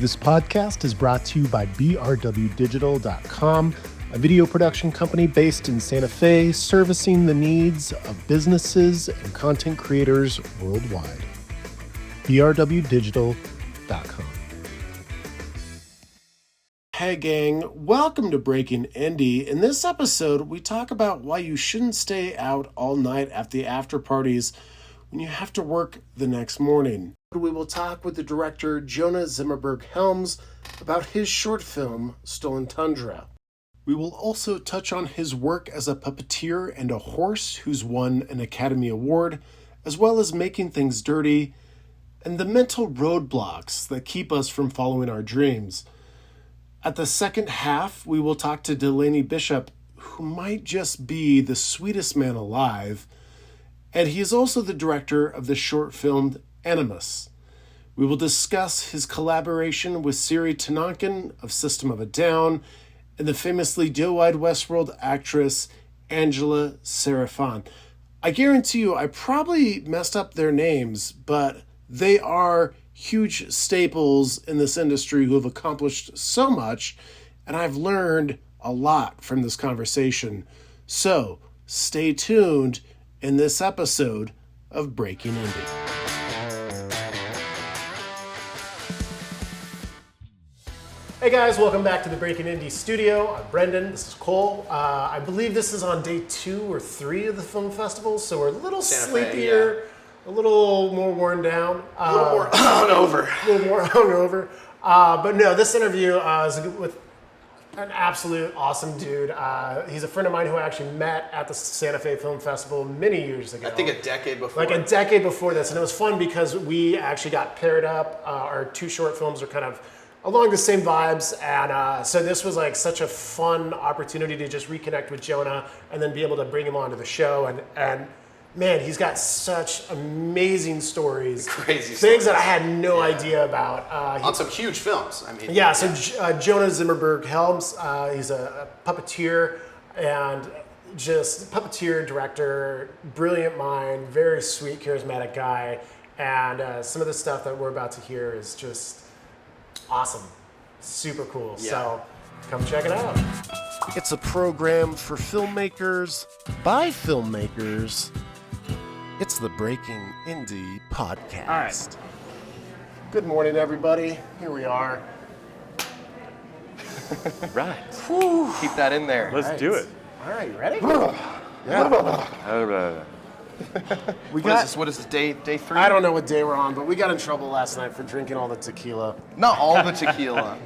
This podcast is brought to you by brwdigital.com, a video production company based in Santa Fe, servicing the needs of businesses and content creators worldwide. brwdigital.com. Hey gang, welcome to Breaking Indie. In this episode, we talk about why you shouldn't stay out all night at the after parties when you have to work the next morning. We will talk with the director Jonah Zimmerberg-Helms about his short film, Stolen Tundra. We will also touch on his work as a puppeteer and a horse who's won an Academy Award, as well as Making Things Dirty, and the mental roadblocks that keep us from following our dreams. At the second half, we will talk to Delaney Bishop, who might just be the sweetest man alive, and he is also the director of the short film Animus. We will discuss his collaboration with Serj Tankian of System of a Down and the famously doe-eyed Westworld actress Angela Sarafyan. I guarantee you I probably messed up their names, but they are huge staples in this industry who have accomplished so much, and I've learned a lot from this conversation. So, stay tuned in this episode of Breaking Indie. Hey guys, welcome back to the Breaking Indie studio. I'm Brenden, this is Cole. I believe this is on day 2 or 3 of the film festival, so we're a little sleepier, a little more worn down. A little more hungover. But no, this interview is with an absolute awesome dude. He's a friend of mine who I actually met at the Santa Fe Film Festival many years ago. I think a decade before. Like a decade before this. And it was fun because we actually got paired up. Our 2 short films are kind of along the same vibes. And so this was like such a fun opportunity to just reconnect with Jonah and then be able to bring him onto the show. And man, he's got such amazing stories. Crazy things that I had no idea about. On some huge films. I mean, Jonah Zimmerberg-Helms, he's a puppeteer and just puppeteer, director, brilliant mind, very sweet, charismatic guy. And some of the stuff that we're about to hear is just awesome. Super cool. Yeah. So come check it out. It's a program for filmmakers by filmmakers. It's the Breaking Indie podcast. All right. Good morning, everybody. Here we are. Right. Whew. Keep that in there. Let's do it. All right, you ready? What is this, day 3? I don't know what day we're on, but we got in trouble last night for drinking all the tequila. Not all the tequila.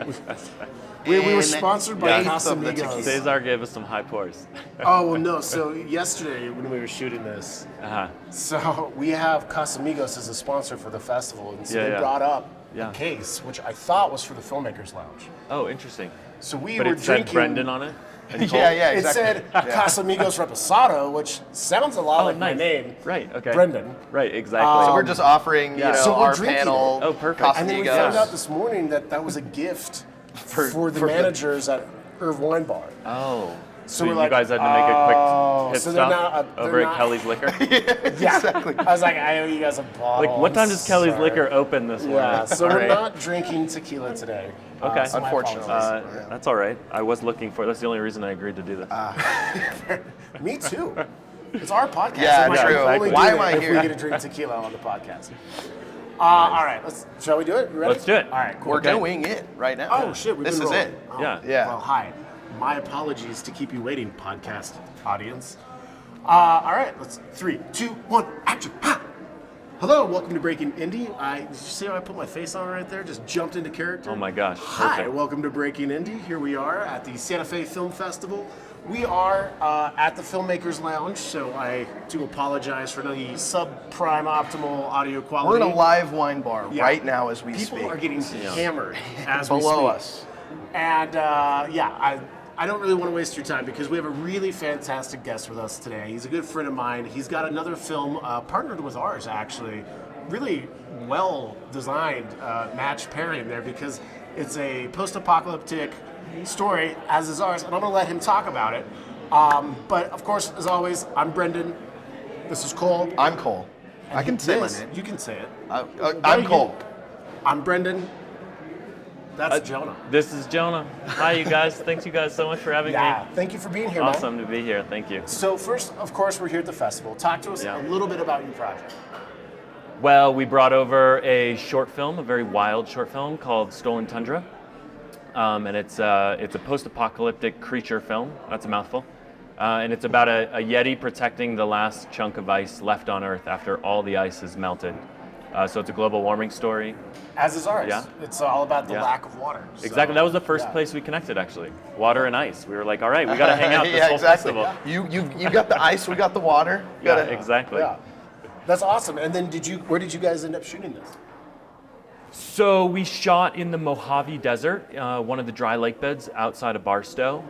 We were sponsored by Casamigos. Cesar gave us some high pours. Oh, well, no. So yesterday when we were shooting this, so we have Casamigos as a sponsor for the festival. And so they brought up a case, which I thought was for the Filmmakers Lounge. Oh, interesting. So we but were it said drinking. Brenden on it? Yeah, exactly. It said Casamigos Reposado, which sounds a lot like nice. my name. Right, okay. Brenden. Right, exactly. So we're just offering our panel. Oh, perfect. And then we found out this morning that was a gift for the managers at Irv Wine Bar. Oh. So you we're like, guys had to make a quick pit so stop over at Kelly's Liquor? Yeah, exactly. I was like, I owe you guys a bottle. Like, what time does Kelly's Liquor open this morning? Yeah, so we're not drinking tequila today. Okay. So unfortunately. That's all right. I was looking for it. That's the only reason I agreed to do this. Me too. It's our podcast. Yeah, true. Only Why do am I it here? If we get to drink tequila on the podcast. All right, shall we do it? You ready? Let's do it. All right, cool. We're doing it right now. Oh, shit. This is it. Oh, Yeah. Well, hi. My apologies to keep you waiting, podcast audience. All right, let's 3, 2, 1, action. Ha! Hello, welcome to Breaking Indie. Did you see how I put my face on right there? Just jumped into character. Oh my gosh. Hi, Perfect. welcome to Breaking Indie. Here we are at the Santa Fe Film Festival. We are at the Filmmakers Lounge, so I do apologize for the subprime optimal audio quality. We're in a live wine bar right now as we speak. People are getting hammered as we speak. Below us. And I don't really want to waste your time because we have a really fantastic guest with us today. He's a good friend of mine. He's got another film partnered with ours, actually. Really well-designed match pairing there because it's a post-apocalyptic story, as is ours, and I'm going to let him talk about it. But, of course, as always, I'm Brenden. This is Cole. I'm Cole. I can say my name. You can say it. I'm Cole. I'm Brenden. That's Jonah. This is Jonah. Hi, you guys. Thanks you guys so much for having me. Thank you for being here, Awesome man. to be here. Thank you. So first, of course, we're here at the festival. Talk to us a little bit about your project. Well, we brought over a short film, a very wild short film called Stolen Tundra. And it's a post-apocalyptic creature film. That's a mouthful. And it's about a Yeti protecting the last chunk of ice left on Earth after all the ice is melted. So it's a global warming story. As is ours. Yeah. It's all about the lack of water. So, Exactly. That was the first place we connected, actually. Water and ice. We were like, all right, we got to hang out this whole festival. You got the ice, we got the water. Exactly. Yeah. That's awesome. And then where did you guys end up shooting this? So we shot in the Mojave Desert, one of the dry lake beds outside of Barstow,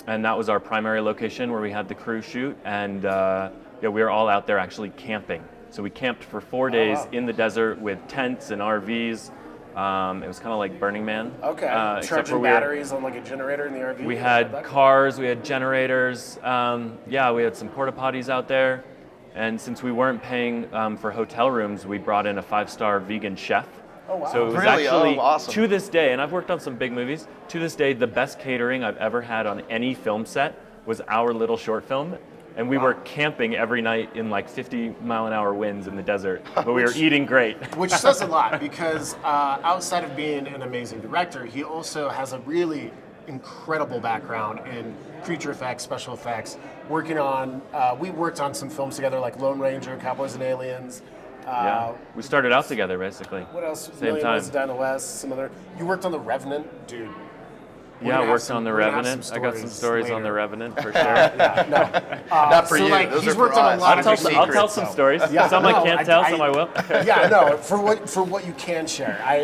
and that was our primary location where we had the crew shoot. And we were all out there actually camping. So we camped for 4 days in the desert with tents and RVs. It was kind of like Burning Man. Okay. Charging batteries on like a generator in the RV. We had cars, we had generators. We had some porta potties out there. And since we weren't paying for hotel rooms, we brought in a 5-star vegan chef. Oh, wow. So it was Really? actually, Awesome. to this day, and I've worked on some big movies, to this day, the best catering I've ever had on any film set was our little short film. And we were camping every night in like 50-mile-an-hour winds in the desert, but we were eating great. Which says a lot, because outside of being an amazing director, he also has a really incredible background in creature effects, special effects. We worked on some films together, like Lone Ranger, Cowboys and Aliens. We started out together, basically. What else? Same time. Down the West. Some other. You worked on The Revenant, dude. I worked on The Revenant. I got some stories on The Revenant for sure. Not for you. Like, Those he's are worked for on a us. lot of I'll secrets, tell some stories. Yeah, Some I can't tell, some I will. For what you can share. I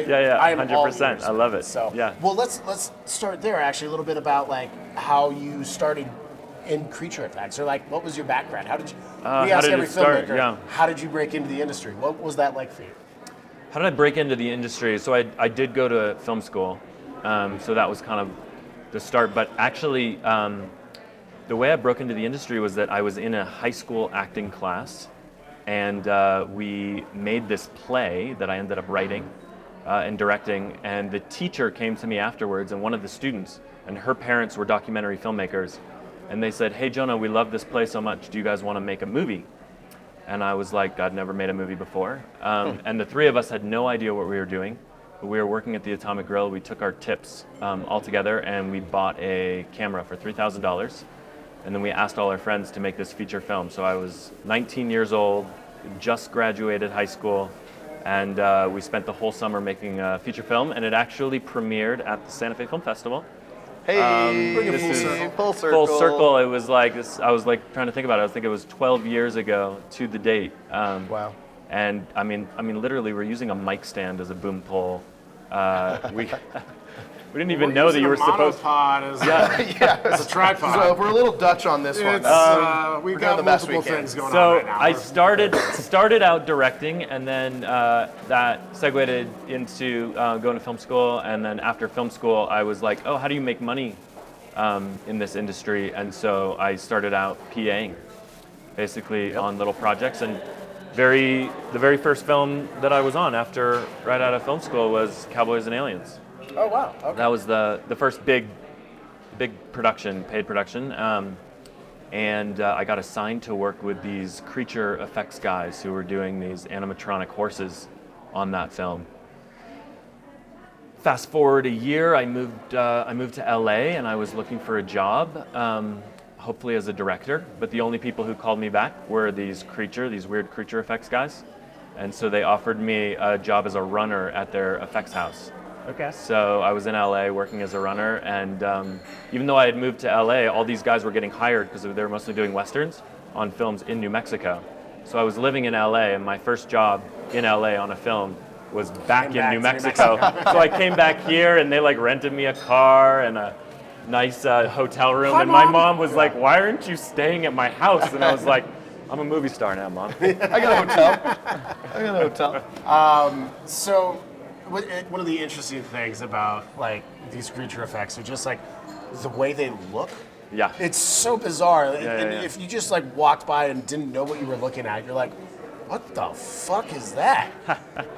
am 100%. ears. I love it. So yeah. Well, let's start there. Actually, a little bit about like how you started in creature effects, or like what was your background? How did you? We ask every filmmaker. How did you break into the industry? What was that like for you? How did I break into the industry? So I did go to film school, so that was kind of the start. But actually, the way I broke into the industry was that I was in a high school acting class, and we made this play that I ended up writing and directing. And the teacher came to me afterwards, and one of the students, and her parents were documentary filmmakers, and they said, "Hey Jonah, we love this play so much. Do you guys want to make a movie?" And I was like, I'd never made a movie before. And the three of us had no idea what we were doing. But we were working at the Atomic Grill. We took our tips all together, and we bought a camera for $3,000. And then we asked all our friends to make this feature film. So I was 19 years old, just graduated high school, and we spent the whole summer making a feature film, and it actually premiered at the Santa Fe Film Festival. Hey, this is full circle. Full circle. It was like this. I was like trying to think about it. I was thinking it was 12 years ago to the date. Wow. And I mean, literally, we're using a mic stand as a boom pole. We didn't even know that you were supposed. As a tripod. So we're a little Dutch on this one. We've doing got the best multiple we can. things going on So right now. I started out directing, and then that segued into going to film school. And then after film school, I was like, oh, how do you make money in this industry? And so I started out PAing, basically on little projects. And the very first film that I was on right out of film school was Cowboys and Aliens. Oh wow! Okay. That was the first big production, paid production, and I got assigned to work with these creature effects guys who were doing these animatronic horses on that film. Fast forward a year, I moved to LA, and I was looking for a job, hopefully as a director. But the only people who called me back were these weird creature effects guys, and so they offered me a job as a runner at their effects house. Okay. So I was in LA working as a runner, and even though I had moved to LA, all these guys were getting hired because they were mostly doing westerns on films in New Mexico. So I was living in LA, and my first job in LA on a film was back in New Mexico. So I came back here, and they like rented me a car and a nice hotel room. Hi, and my Mom. mom was like, "Why aren't you staying at my house?" And I was like, "I'm a movie star now, Mom." I got a hotel. So, one of the interesting things about like these creature effects are just like the way they look. Yeah. It's so bizarre. And yeah. if you just like walked by and didn't know what you were looking at, you're like, What the fuck is that?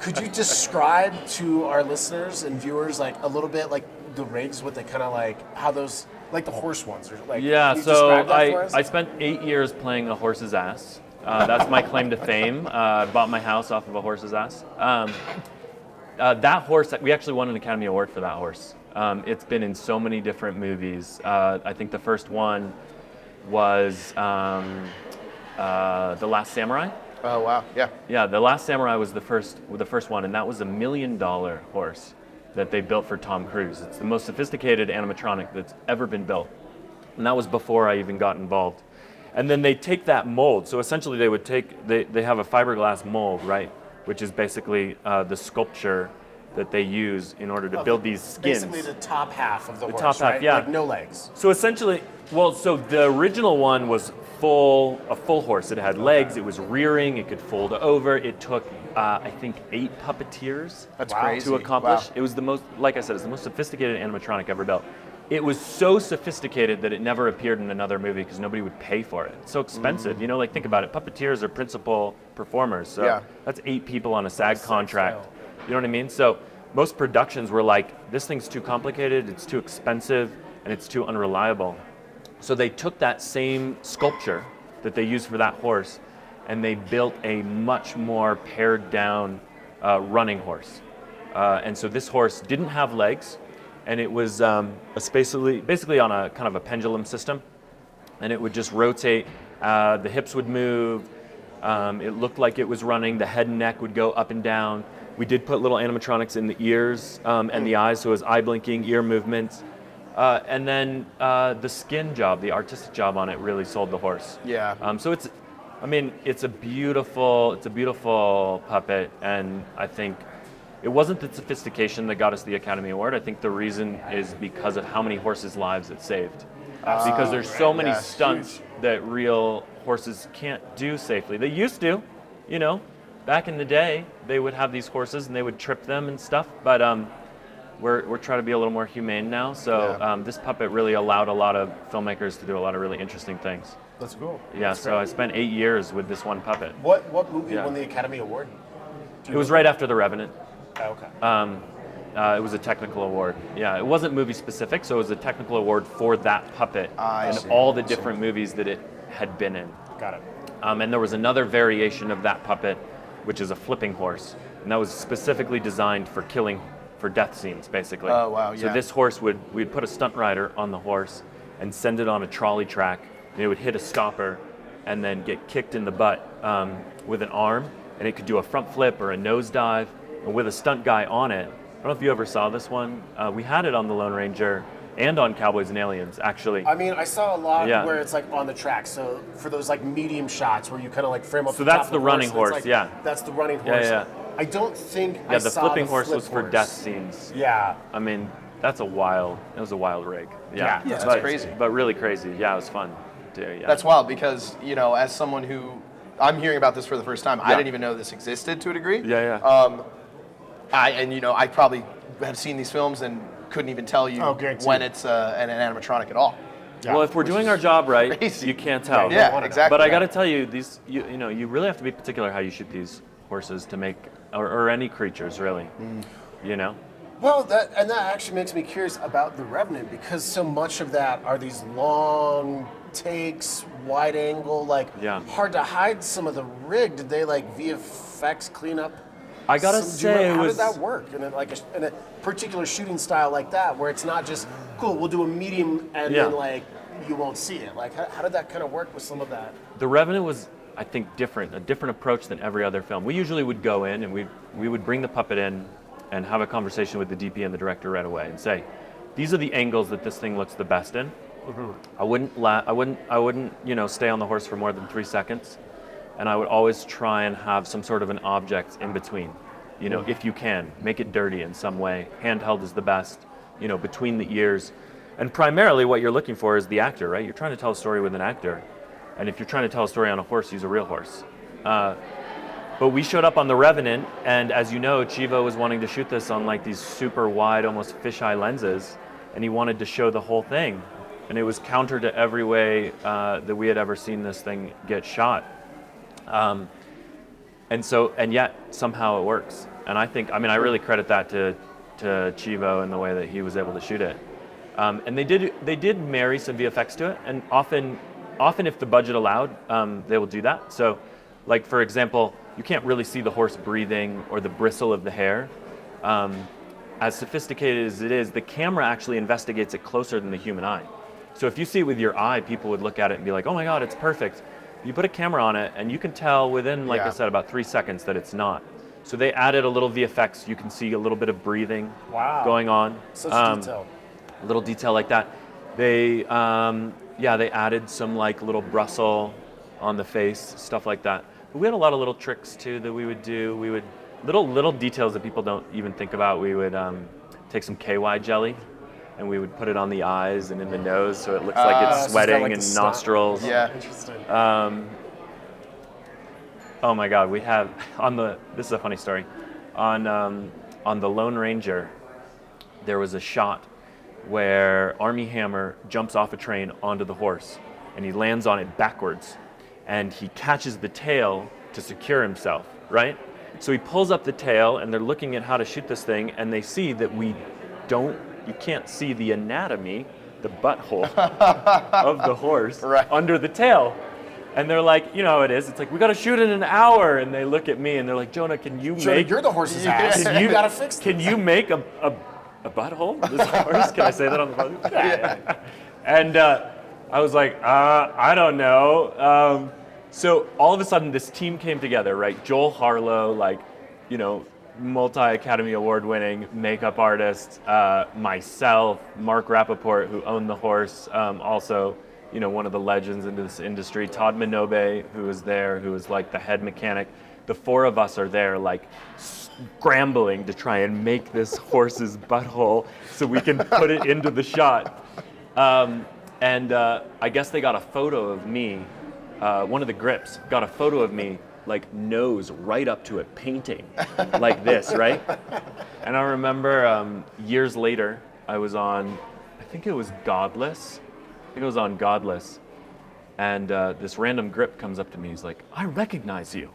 Could you describe to our listeners and viewers like a little bit like the rigs, what they kind of like, how those, like the horse ones are like? Yeah, can you so describe that for us? I spent 8 years playing a horse's ass. That's my claim to fame. I bought my house off of a horse's ass. That horse, we actually won an Academy Award for that horse. It's been in so many different movies. I think the first one was The Last Samurai. Oh wow, yeah. Yeah, The Last Samurai was the first one, and that was $1 million horse that they built for Tom Cruise. It's the most sophisticated animatronic that's ever been built, and that was before I even got involved. And then they take that mold. So essentially, they have a fiberglass mold, right, which is basically the sculpture that they use in order to build these skins. Basically the top half of the horse, top half, right? yeah. Like no legs. So essentially, so the original one was a full horse. It had legs, it was rearing, it could fold over. It took, I think, 8 puppeteers That's crazy. to accomplish. Wow. It was the most, like I said, it's the most sophisticated animatronic ever built. It was so sophisticated that it never appeared in another movie because nobody would pay for it. It's so expensive. You know, like think about it. Puppeteers are principal performers. So that's 8 people on a SAG contract. You know what I mean? So most productions were like, this thing's too complicated, it's too expensive, and it's too unreliable. So they took that same sculpture that they used for that horse, and they built a much more pared down running horse. And so this horse didn't have legs, and it was basically on a kind of a pendulum system, and it would just rotate. The hips would move. It looked like it was running. The head and neck would go up and down. We did put little animatronics in the ears and the eyes, so it was eye blinking, ear movements. And then the skin job, the artistic job on it really sold the horse. Yeah. So it's a beautiful puppet, and I think it wasn't the sophistication that got us the Academy Award. I think the reason is because of how many horses' lives it saved. Because there's so many stunts that real horses can't do safely. They used to, you know, back in the day, they would have these horses and they would trip them and stuff, but we're trying to be a little more humane now. So this puppet really allowed a lot of filmmakers to do a lot of really interesting things. That's cool. Yeah, That's so great. I spent 8 years with this one puppet. What movie won the Academy Award? It was right after The Revenant. Oh, okay. It was a technical award. Yeah, it wasn't movie specific, so it was a technical award for that puppet and all the different movies that it had been in. Got it. And there was another variation of that puppet, which is a flipping horse, and that was specifically designed for death scenes, basically. Oh, wow, yeah. So this horse we'd put a stunt rider on the horse and send it on a trolley track, and it would hit a stopper and then get kicked in the butt with an arm, and it could do a front flip or a nosedive, and with a stunt guy on it. I don't know if you ever saw this one. We had it on The Lone Ranger and on Cowboys and Aliens, actually. I mean, I saw a lot where it's like on the track. So for those like medium shots where you kind of like frame up. So the top that's of the running horse, horse, and it's like, yeah. That's the running horse. Yeah. I don't think Yeah, I the saw flipping the horse flip was for death scenes. Yeah. I mean, it was a wild rig. Yeah, that's crazy. But really crazy. Yeah, it was fun. Yeah. That's wild because, you know, as someone who, I'm hearing about this for the first time, I didn't even know this existed to a degree. Yeah. I probably have seen these films and couldn't even tell you when it's an animatronic at all. Yeah. Well, if we're doing our job right, crazy. You can't tell. Yeah, exactly. But I got to tell you, you really have to be particular how you shoot these horses to make, or any creatures really, you know? Well, that actually makes me curious about The Revenant because so much of that are these long takes, wide angle, hard to hide some of the rig. Did they like VFX clean up? I gotta say, how did that work in a particular shooting style like that, where it's not just cool? We'll do a medium and then you won't see it. Like, how did that kind of work with some of that? The Revenant was, I think, a different approach than every other film. We usually would go in and we would bring the puppet in and have a conversation with the DP and the director right away and say, these are the angles that this thing looks the best in. Mm-hmm. I wouldn't stay on the horse for more than 3 seconds. And I would always try and have some sort of an object in between. You know, if you can, make it dirty in some way. Handheld is the best, between the ears. And primarily what you're looking for is the actor, right? You're trying to tell a story with an actor. And if you're trying to tell a story on a horse, use a real horse. But we showed up on The Revenant, and as you know, Chivo was wanting to shoot this on like these super wide, almost fisheye lenses, and he wanted to show the whole thing. And it was counter to every way that we had ever seen this thing get shot. And and yet somehow it works. And I really credit that to Chivo and the way that he was able to shoot it. And they did marry some VFX to it, and often if the budget allowed, they will do that. So, like for example, you can't really see the horse breathing or the bristle of the hair. As sophisticated as it is, the camera actually investigates it closer than the human eye. So if you see it with your eye, people would look at it and be like, oh my God, it's perfect. You put a camera on it and you can tell within, like I said, about 3 seconds that it's not. So they added a little VFX. You can see a little bit of breathing going on. Such detail. A little detail like that. They added some like little bristle on the face, stuff like that. But we had a lot of little tricks too that we would do. We would little details that people don't even think about. We would take some KY jelly and we would put it on the eyes and in the nose so it looks like it's sweating like and nostrils. Yeah. Interesting. Oh my God, we have this is a funny story. On the Lone Ranger, there was a shot where Armie Hammer jumps off a train onto the horse and he lands on it backwards and he catches the tail to secure himself, right? So he pulls up the tail and they're looking at how to shoot this thing and they see that you can't see the anatomy, the butthole of the horse under the tail. And they're like, you know how it is. It's like, we got to shoot in an hour. And they look at me and they're like, Jonah, you're the horse's ass. You got to fix this. Can you make a butthole? This horse? Can I say that on the podcast? Yeah. And I was like, I don't know. So all of a sudden, this team came together, right? Joel Harlow, multi-Academy Award winning makeup artist, myself, Mark Rappaport, who owned the horse, also, one of the legends in this industry, Todd Minobe, who was there, who was like the head mechanic. The four of us are there, like scrambling to try and make this horse's butthole so we can put it into the shot. I guess they got a photo of me. One of the grips got a photo of me, like nose right up to it, painting like this, right? And I remember years later, I was on, I think it was Godless. And this random grip comes up to me. He's like, I recognize you.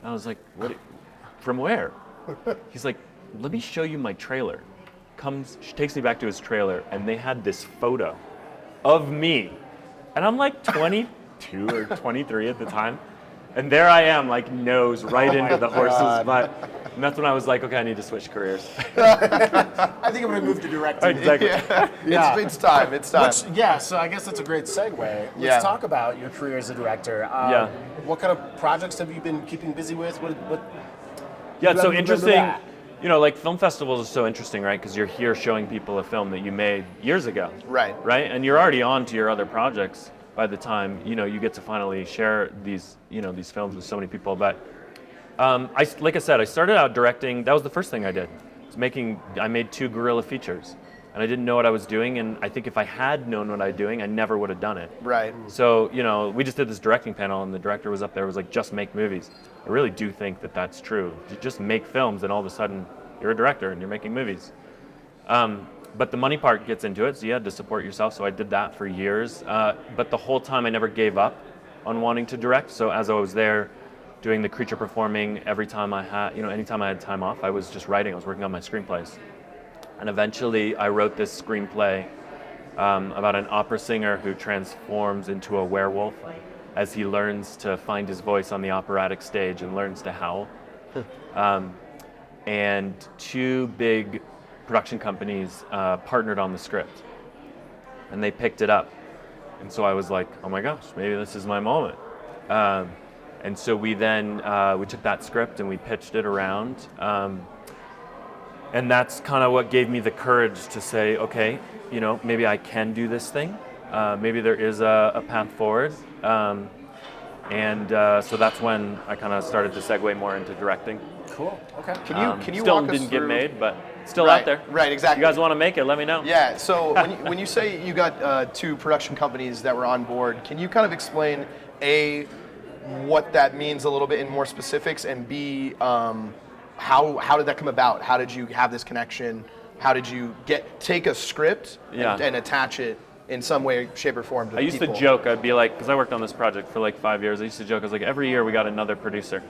And I was like, what? From where? He's like, let me show you my trailer. Takes me back to his trailer, and they had this photo of me. And I'm like 22 or 23 at the time. And there I am, like nose right into the horse's butt. And that's when I was like, okay, I need to switch careers. I think I'm going to move to directing. Exactly. Yeah. It's time. So I guess that's a great segue. Let's talk about your career as a director. What kind of projects have you been keeping busy with? Yeah, it's so interesting. Like film festivals are so interesting, right? Because you're here showing people a film that you made years ago. Right. Right? And you're already on to your other projects by the time you get to finally share these films with so many people. But like I said, I started out directing. That was the first thing I did. I made 2 guerrilla features, and I didn't know what I was doing. And I think if I had known what I was doing, I never would have done it. Right. So we just did this directing panel, and the director was up there. Was like, just make movies. I really do think that that's true. You just make films, and all of a sudden you're a director and you're making movies. But the money part gets into it, so you had to support yourself, so I did that for years. But the whole time I never gave up on wanting to direct, so as I was there doing the creature performing, anytime I had time off, I was just writing, I was working on my screenplays. And eventually I wrote this screenplay about an opera singer who transforms into a werewolf as he learns to find his voice on the operatic stage and learns to howl. And 2 big production companies partnered on the script, and they picked it up. And so I was like, oh my gosh, maybe this is my moment. And so we then we took that script and we pitched it around. And that's kind of what gave me the courage to say, okay, maybe I can do this thing. Maybe there is a path forward. So that's when I kind of started to segue more into directing. Cool. Okay. Can you still walk us didn't get through... made, but still out there. Right. Exactly. You guys want to make it? Let me know. Yeah. So when you say you got 2 production companies that were on board, can you kind of explain A, what that means a little bit in more specifics, and B, how did that come about? How did you have this connection? How did you take a script and attach it in some way, shape, or form to I used people. to joke, I'd be like, because I worked on this project for like 5 years, I used to joke, I was like, every year we got another producer.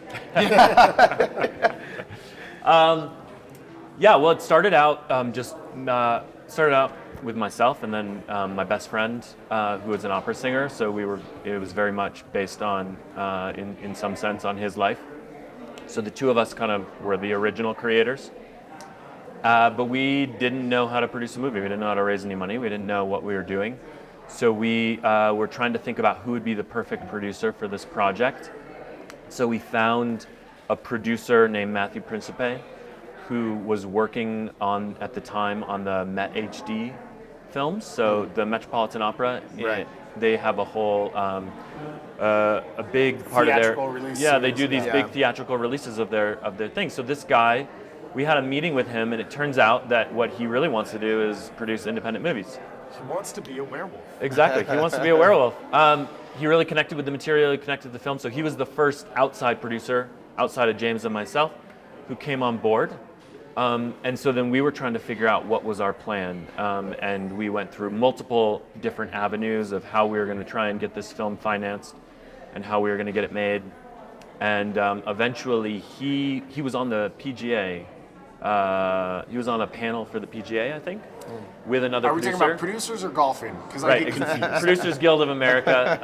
Yeah, well, it started out started out with myself and then my best friend, who was an opera singer. So it was very much based on, in some sense, on his life. So the two of us kind of were the original creators. But we didn't know how to produce a movie. We didn't know how to raise any money. We didn't know what we were doing. So we were trying to think about who would be the perfect producer for this project. So we found a producer named Matthew Principe, who was working at the time on the Met HD films. So the Metropolitan Opera, Right. They have a whole, a big part Theatrical of their, release yeah, they series, do these yeah. big theatrical releases of their things. So this guy, we had a meeting with him, and it turns out that what he really wants to do is produce independent movies. He wants to be a werewolf. Exactly, he wants to be a werewolf. He really connected with the material, he connected with the film, so he was the first outside producer, outside of James and myself, who came on board. And so then we were trying to figure out what was our plan, and we went through multiple different avenues of how we were going to try and get this film financed and how we were going to get it made. And eventually he was on the PGA. He was on a panel for the PGA, I think, with another Are we producer. talking about producers or golfing? Because I Right, get confused. Producers Guild of America.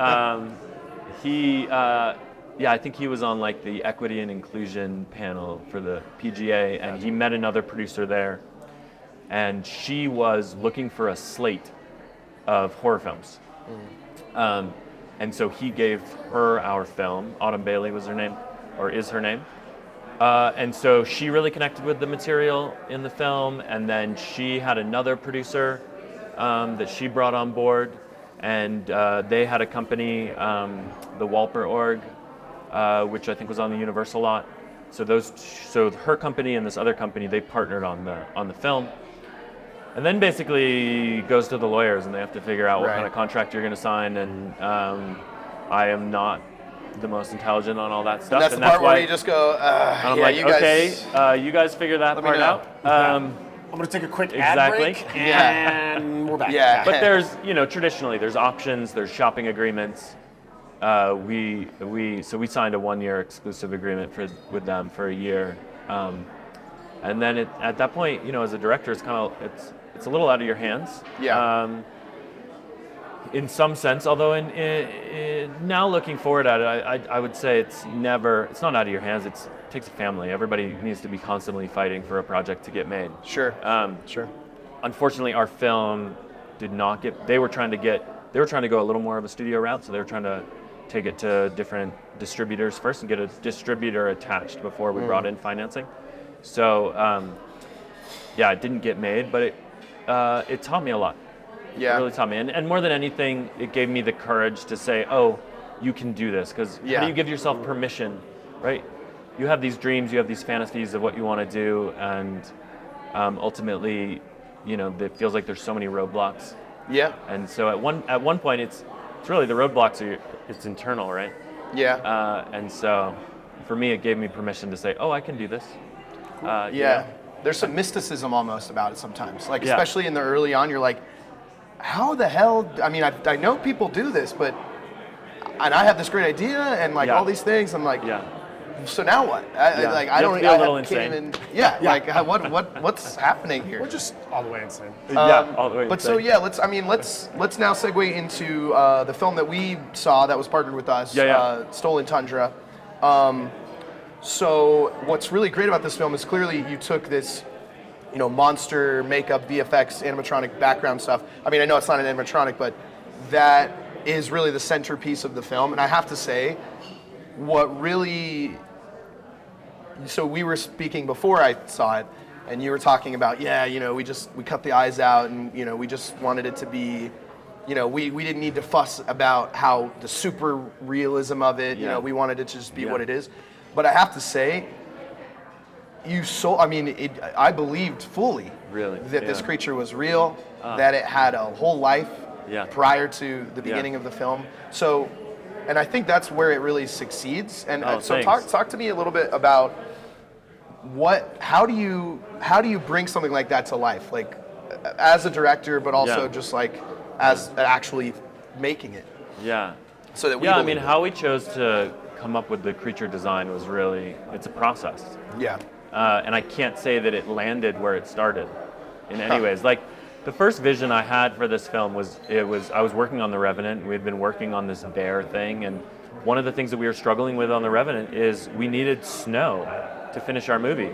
I think he was on like the equity and inclusion panel for the PGA, and he met another producer there, and she was looking for a slate of horror films. And so he gave her our film. Autumn Bailey was her name, or is her name. And so she really connected with the material in the film, and then she had another producer that she brought on board, and they had a company, the Walper Org, which I think was on the Universal lot. So her company and this other company, they partnered on the film, and then basically goes to the lawyers, and they have to figure out what Right. kind of contract you're going to sign. And I am not the most intelligent on all that stuff. And that's the part where you just go, I'm yeah, like, you guys. okay, you guys figure that Let me part know. out. I'm going to take a quick ad Exactly. break, Yeah. and we're back. Yeah. But there's, traditionally there's options, there's shopping agreements. We signed a 1-year exclusive agreement with them for a year, and then at that point, as a director, it's a little out of your hands. Yeah. In some sense, although in now looking forward at it, I would say it's not out of your hands. It takes a family. Everybody needs to be constantly fighting for a project to get made. Sure. Sure. Unfortunately, our film did not get. They were trying to go a little more of a studio route, so they were trying to take it to different distributors first and get a distributor attached before we brought in financing. So, it didn't get made, but it taught me a lot. Yeah. It really taught me. And more than anything, it gave me the courage to say, oh, you can do this. Because how do you give yourself permission, right? You have these dreams, you have these fantasies of what you want to do, and ultimately, it feels like there's so many roadblocks. Yeah. And so at one point, it's really the roadblocks it's internal, right? Yeah. And so for me, it gave me permission to say, oh, I can do this. Yeah. There's some mysticism almost about it sometimes. Like, Yeah. especially in the early on, you're like, how the hell? I mean, I know people do this, and I have this great idea and like all these things. I'm like, so now what? I You feel a little insane. can't even. Like, what's happening here? We're just all the way insane. All the way But so insane. let's now segue into the film that we saw that was partnered with us, Stolen Tundra. So what's really great about this film is clearly you took this, monster makeup, VFX, animatronic background stuff. I mean, I know it's not an animatronic, but that is really the centerpiece of the film. And I have to say, so we were speaking before I saw it, and you were talking about, we cut the eyes out, and we just wanted it to be, we didn't need to fuss about how the super realism of it. We wanted it to just be what it is. But I have to say, I believed fully that this creature was real, that it had a whole life prior to the beginning of the film. So, and I think that's where it really succeeds. And so talk to me a little bit about how do you bring something like that to life, like as a director, but also just like as actually making it. Yeah. So that we Yeah, I believe mean, it. how we chose to come up with the creature design was really, it's a process. Yeah. And I can't say that it landed where it started in any ways. Like, the first vision I had for this film was I was working on The Revenant. We had been working on this bear thing, and one of the things that we were struggling with on The Revenant is we needed snow to finish our movie.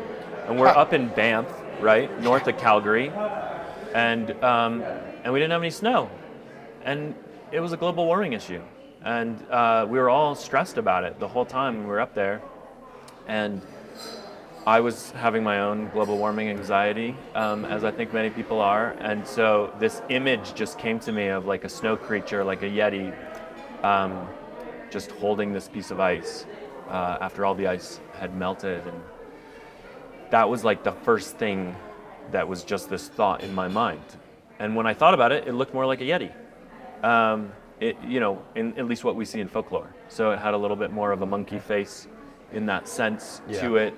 And we're up in Banff, right, north of Calgary, and we didn't have any snow. And it was a global warming issue. And we were all stressed about it the whole time we were up there. And I was having my own global warming anxiety, as I think many people are. And so this image just came to me of like a snow creature, like a Yeti, just holding this piece of ice after all the ice had melted. And that was like the first thing that was just this thought in my mind. And when I thought about it, it looked more like a Yeti. In at least what we see in folklore. So it had a little bit more of a monkey face in that sense to it.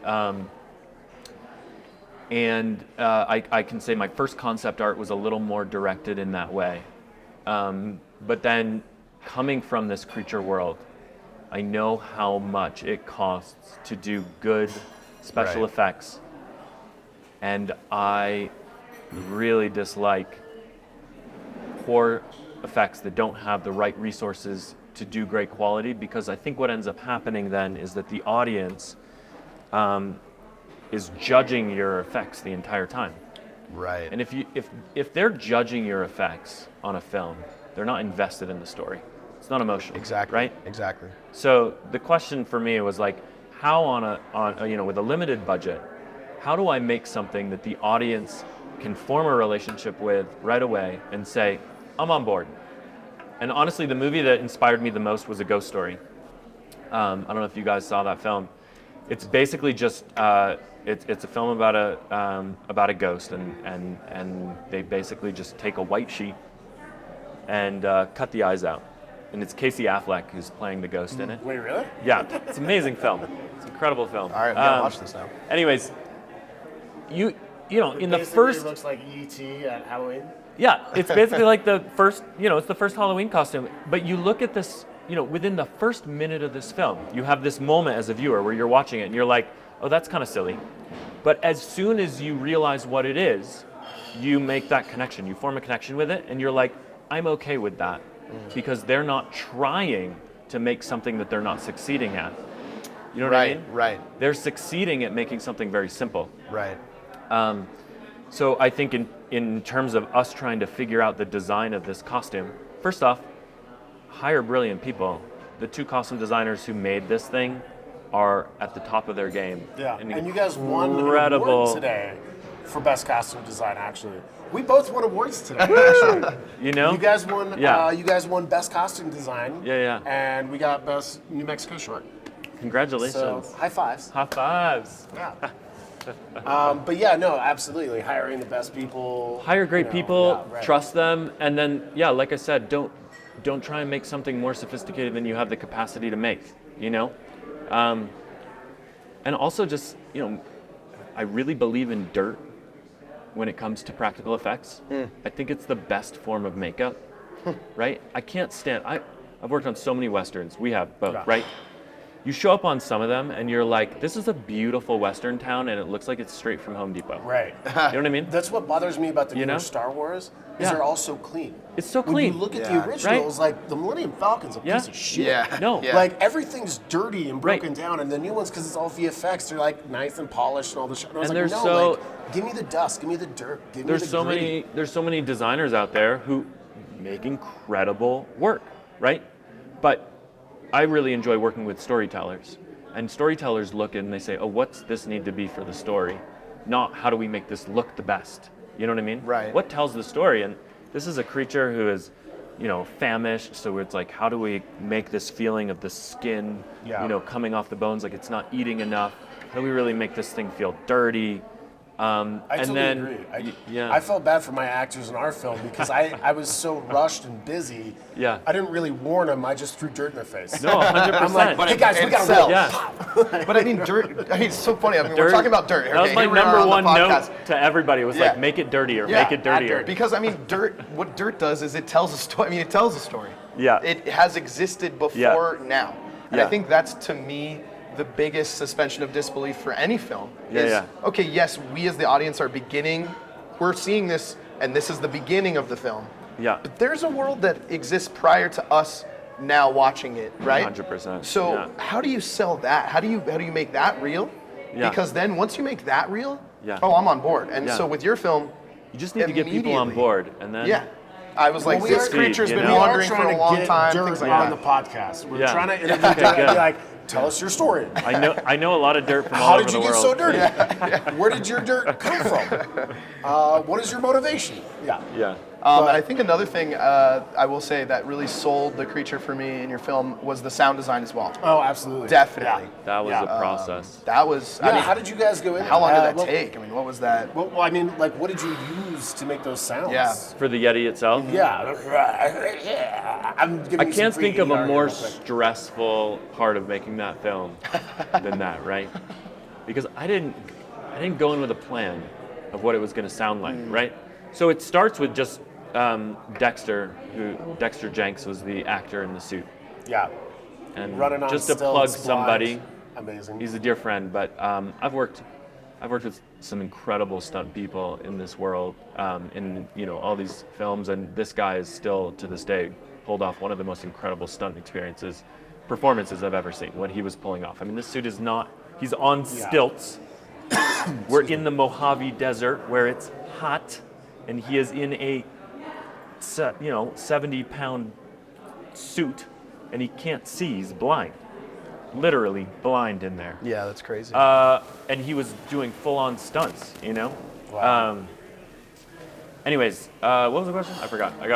I can say my first concept art was a little more directed in that way. But then coming from this creature world, I know how much it costs to do good special effects. And I really dislike poor effects that don't have the right resources to do great quality, because I think what ends up happening then is that the audience is judging your effects the entire time. Right. And if they're judging your effects on a film, they're not invested in the story. It's not emotional. Exactly. Right? Exactly. So the question for me was like, how with a limited budget, how do I make something that the audience can form a relationship with right away and say, I'm on board? And honestly, the movie that inspired me the most was A Ghost Story. I don't know if you guys saw that film. It's basically just it's a film about a ghost, and they basically just take a white sheet and cut the eyes out. And it's Casey Affleck who's playing the ghost in it. Wait, really? Yeah, it's an amazing film. It's an incredible film. All right, I'm gonna watch this now. Anyways, in the Basically, first. it looks like E.T. at Halloween. Yeah, it's basically like the first, it's the first Halloween costume. But you look at this, within the first minute of this film, you have this moment as a viewer where you're watching it and you're like, oh, that's kind of silly. But as soon as you realize what it is, you make that connection. You form a connection with it, and you're like, I'm okay with that, because they're not trying to make something that they're not succeeding at. You know what I mean? Right. They're succeeding at making something very simple. Right. So I think in terms of us trying to figure out the design of this costume, first off, hire brilliant people. The two costume designers who made this thing are at the top of their game. Yeah, and you guys won an award today for Best Costume Design, actually. We both won awards today, actually. You guys won. Yeah. You guys won Best Costume Design. Yeah. And we got Best New Mexico Short. Congratulations. So high fives. High fives. Yeah. But yeah, no, absolutely. Hiring the best people. Hire great people, yeah, right. trust them, and then, like I said, don't try and make something more sophisticated than you have the capacity to make, And also just, I really believe in dirt when it comes to practical effects. I think it's the best form of makeup, right? I can't stand, I've worked on so many Westerns. We have both, right? You show up on some of them and you're like, this is a beautiful Western town and it looks like it's straight from Home Depot. Right. You know what I mean? That's what bothers me about the newer Star Wars, is they're all so clean. It's so When clean. you look at the originals, like the Millennium Falcon's a piece of shit. Yeah. No. Yeah. Like everything's dirty and broken Right. down, and the new ones, because it's all VFX, they're like nice and polished and all the shit. And I was And like, they're no, so- like, give me the dust, give me the dirt, give me There's the so gritty. there's so many designers out there who make incredible work, right? But I really enjoy working with storytellers. And storytellers look and they say, oh, what's this need to be for the story? Not how do we make this look the best? You know what I mean? Right. What tells the story? And this is a creature who is, famished. So it's like, how do we make this feeling of the skin, coming off the bones, like it's not eating enough? How do we really make this thing feel dirty? I totally agree. I felt bad for my actors in our film because I was so rushed and busy. Yeah. I didn't really warn them. I just threw dirt in their face. No, 100%. I'm like, hey guys, we got to roll. Yeah. But I mean, dirt. I mean, it's so funny. I mean, we're talking about dirt. That was my here we are number on the one podcast. note to everybody. Was like, make it dirtier, make it dirtier. Because I mean, dirt. What dirt does is it tells a story. I mean, it tells a story. Yeah. It has existed before now, and I think that's, to me, the biggest suspension of disbelief for any film. Okay, yes, we as the audience are we're seeing this, and this is the beginning of the film. Yeah. But there's a world that exists prior to us now watching it, right? 100%. So how do you sell that? How do you make that real? Yeah. Because then once you make that real, Yeah. oh, I'm on board. And so with your film, you just need to get people on board, and then I was like, this creature's been wandering for a long time. Dirt Things like on that. the podcast. We're Yeah. trying to interview Dirt and be like, tell us your story. I know a lot of dirt from all over the world. How did you get so dirty? Where did your dirt come from? What is your motivation? Yeah. And I think another thing I will say that really sold the creature for me in your film was the sound design as well. Oh, absolutely. Definitely. That was a process. That was. I mean, how did you guys go in? How long did that take? I mean, what was that? Well, I mean, like, what did you use to make those sounds? Yeah. For the Yeti itself? I can't think of a more stressful part of making that film than that, right? Because I didn't go in with a plan of what it was going to sound like, right? So it starts with just Dexter Jenks was the actor in the suit. Yeah. And running on just to stilts, plug blind. somebody. Amazing. He's a dear friend, but I've worked with some incredible stunt people in this world, in all these films, and this guy is still to this day pulled off one of the most incredible stunt performances I've ever seen. What he was pulling off. I mean, this suit is he's on stilts. We're in the Mojave Desert where it's hot, and he is in a 70-pound suit, and he can't see. He's blind. Literally blind in there. Yeah, that's crazy. And he was doing full-on stunts, Wow. Anyways, what was the question? I forgot. I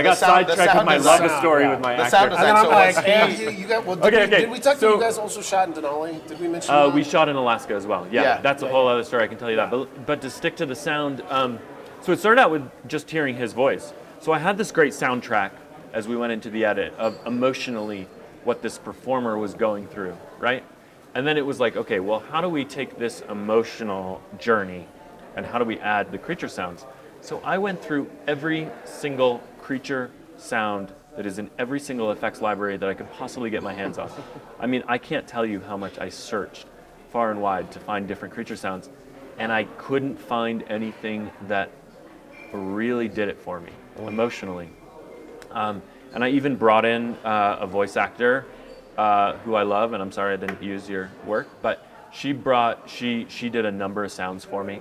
got sidetracked with my love story with my actor. Sound design. And I'm So like, hey, you got, Okay. Did we talk to you guys also shot in Denali? Did we mention that? We shot in Alaska as well. Yeah, that's a whole other story. I can tell you that. But to stick to the sound, so it started out with just hearing his voice. So I had this great soundtrack as we went into the edit of emotionally what this performer was going through, right? And then it was like, okay, well, how do we take this emotional journey and how do we add the creature sounds? So I went through every single creature sound that is in every single effects library that I could possibly get my hands on. I mean, I can't tell you how much I searched far and wide to find different creature sounds, and I couldn't find anything that really did it for me emotionally. And I even brought in a voice actor who I love, and I'm sorry I didn't use your work, but she did a number of sounds for me.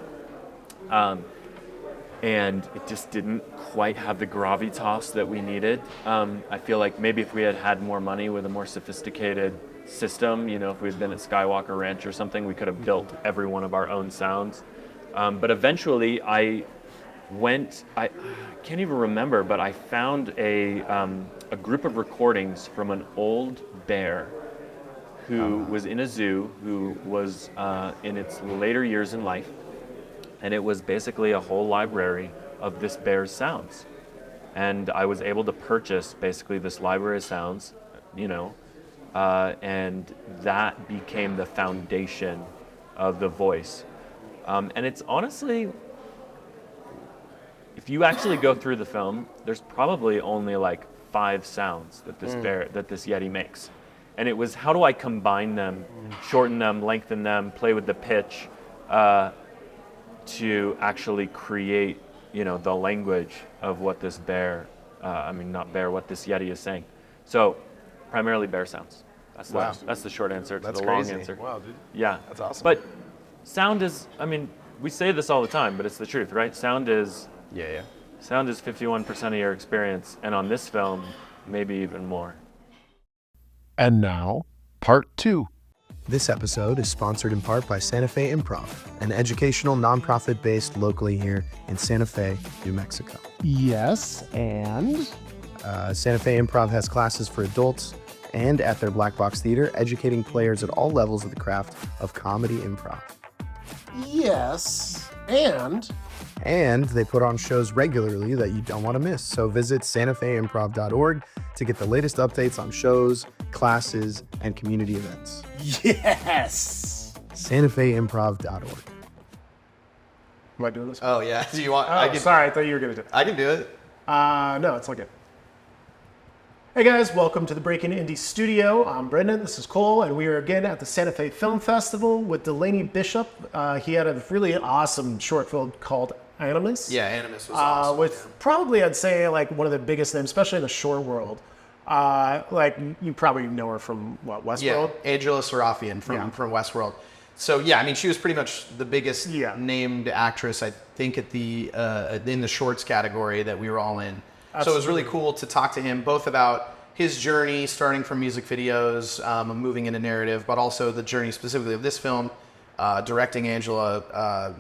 And it just didn't quite have the gravitas that we needed. I feel like maybe if we had had more money with a more sophisticated system, if we had been at Skywalker Ranch or something, we could have built every one of our own sounds. But eventually I can't even remember, but I found a group of recordings from an old bear who was in a zoo, who was in its later years in life. And it was basically a whole library of this bear's sounds. And I was able to purchase basically this library of sounds, and that became the foundation of the voice. And it's honestly, if you actually go through the film, there's probably only like 5 sounds that this Yeti makes. And it was, how do I combine them, shorten them, lengthen them, play with the pitch, to actually create, the language of what this what this Yeti is saying. So, primarily bear sounds. That's the short answer to the long answer. Wow, dude. Yeah. That's awesome. But sound is, we say this all the time, but it's the truth, right? Sound is 51% of your experience, and on this film, maybe even more. And now, part 2. This episode is sponsored in part by Santa Fe Improv, an educational nonprofit based locally here in Santa Fe, New Mexico. Yes, and? Santa Fe Improv has classes for adults and at their Black Box Theater, educating players at all levels of the craft of comedy improv. Yes. And they put on shows regularly that you don't want to miss. So visit santafeimprov.org to get the latest updates on shows, classes, and community events. Yes. santafeimprov.org. Am I doing this? Oh yeah. Do you want? Oh, sorry. I thought you were going to do it. I can do it. No, it's all good. Hey guys, welcome to the Breaking Indie Studio. I'm Brenden, this is Cole, and we are again at the Santa Fe Film Festival with Delaney Bishop. He had a really awesome short film called Animus. Yeah, Animus was awesome. With probably, I'd say, like one of the biggest names, especially in the short world. Like, you probably know her from, what, Westworld? Yeah, Angela Sarafyan from Westworld. So yeah, I mean, she was pretty much the biggest named actress, I think, at the in the shorts category that we were all in. Absolutely. So it was really cool to talk to him both about his journey, starting from music videos, moving into narrative, but also the journey specifically of this film, directing Angela.